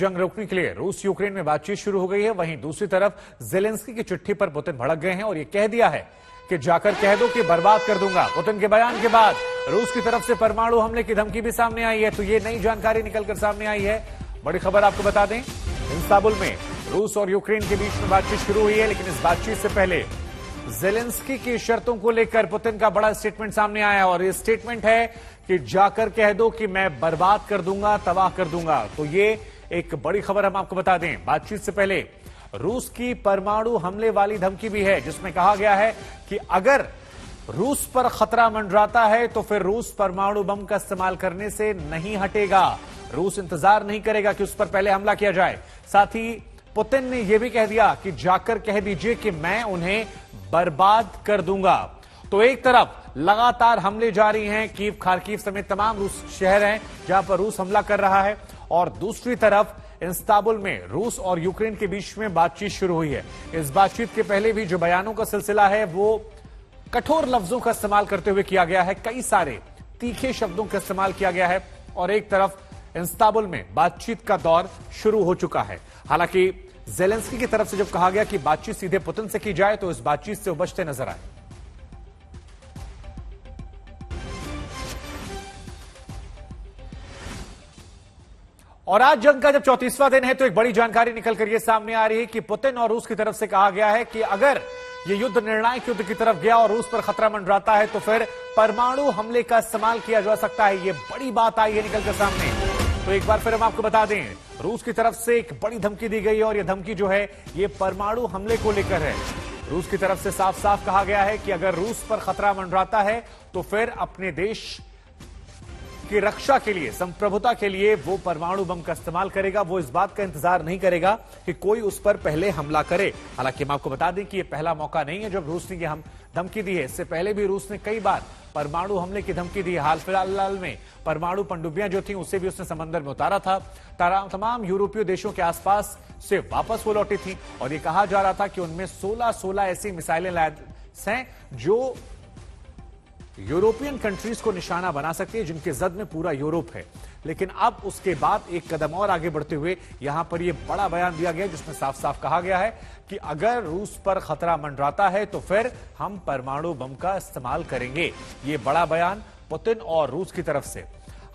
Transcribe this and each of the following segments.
जंग रोकने के लिए रूस यूक्रेन में बातचीत शुरू हो गई है। वहीं दूसरी तरफ जेलेंस्की की चिट्ठी पर पुतिन भड़क गए हैं और यह कह दिया है कि जाकर कह दो कि बर्बाद कर दूंगा। पुतिन के बयान के बाद रूस की तरफ से परमाणु हमले की धमकी भी सामने आई है। तो ये नई जानकारी निकलकर सामने आई है। बड़ी खबर आपको बता दें, इस्तांबुल में रूस और यूक्रेन के बीच में बातचीत शुरू हुई है, लेकिन इस बातचीत से पहले जेलेंस्की की शर्तों को लेकर पुतिन का बड़ा स्टेटमेंट सामने आया और यह स्टेटमेंट है कि जाकर कह दो कि मैं बर्बाद कर दूंगा, तबाह कर दूंगा। तो ये एक बड़ी खबर हम आपको बता दें। बातचीत से पहले रूस की परमाणु हमले वाली धमकी भी है, जिसमें कहा गया है कि अगर रूस पर खतरा मंडराता है तो फिर रूस परमाणु बम का इस्तेमाल करने से नहीं हटेगा। रूस इंतजार नहीं करेगा कि उस पर पहले हमला किया जाए। साथ ही पुतिन ने यह भी कह दिया कि जाकर कह दीजिए कि मैं उन्हें बर्बाद कर दूंगा। तो एक तरफ लगातार हमले जारी हैं, कीव, खार्किव समेत तमाम रूस शहर हैं जहां पर रूस हमला कर रहा है, और दूसरी तरफ इस्तांबुल में रूस और यूक्रेन के बीच में बातचीत शुरू हुई है। इस बातचीत के पहले भी जो बयानों का सिलसिला है वो कठोर लफ्जों का इस्तेमाल करते हुए किया गया है, कई सारे तीखे शब्दों का इस्तेमाल किया गया है। और एक तरफ इस्तांबुल में बातचीत का दौर शुरू हो चुका है। हालांकि जेलेंस्की की तरफ से जब कहा गया कि बातचीत सीधे पुतिन से की जाए तो इस बातचीत से वो बचते नजर आए। और आज जंग का जब 34वां दिन है तो एक बड़ी जानकारी निकलकर यह सामने आ रही है कि पुतिन और रूस की तरफ से कहा गया है कि अगर यह युद्ध निर्णायक युद्ध की तरफ गया और रूस पर खतरा मंडराता है तो फिर परमाणु हमले का इस्तेमाल किया जा सकता है। यह बड़ी बात आई है निकलकर सामने। तो एक बार फिर हम आपको बता दें, रूस की तरफ से एक बड़ी धमकी दी गई है और यह धमकी जो है ये परमाणु हमले को लेकर है। रूस की तरफ से साफ साफ कहा गया है कि अगर रूस पर खतरा मंडराता है तो फिर अपने देश की रक्षा के लिए, संप्रभुता के लिए वो परमाणु बम का इस्तेमाल करेगा। वो इस बात का इंतजार नहीं करेगा कि कोई उस पर पहले हमला करे। हालांकि हम आपको बता दें कि यह पहला मौका नहीं है जब रूस ने यह धमकी दी है। इससे पहले भी रूस ने कई बार परमाणु हमले की धमकी दी है। हाल फिलहाल में परमाणु पनडुब्बियां जो थी उसे भी उसने समंदर में उतारा था। तमाम यूरोपीय देशों के आसपास से वापस वो लौटी थी और यह कहा जा रहा था कि उनमें 16 ऐसी मिसाइलें हैं जो यूरोपियन कंट्रीज को निशाना बना सकती है, जिनके जद में पूरा यूरोप है। लेकिन अब उसके बाद एक कदम और आगे बढ़ते हुए यहां पर यह बड़ा बयान दिया गया जिसमें साफ साफ कहा गया है कि अगर रूस पर खतरा मंडराता है तो फिर हम परमाणु बम का इस्तेमाल करेंगे। यह बड़ा बयान पुतिन और रूस की तरफ से।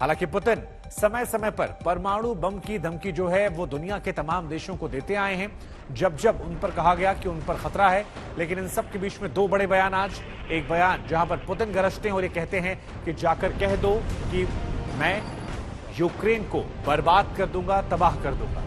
हालांकि पुतिन समय समय पर परमाणु बम की धमकी जो है वो दुनिया के तमाम देशों को देते आए हैं जब जब उन पर कहा गया कि उन पर खतरा है। लेकिन इन सब के बीच में दो बड़े बयान आज। एक बयान जहां पर पुतिन गरजते हैं और ये कहते हैं कि जाकर कह दो कि मैं यूक्रेन को बर्बाद कर दूंगा, तबाह कर दूंगा।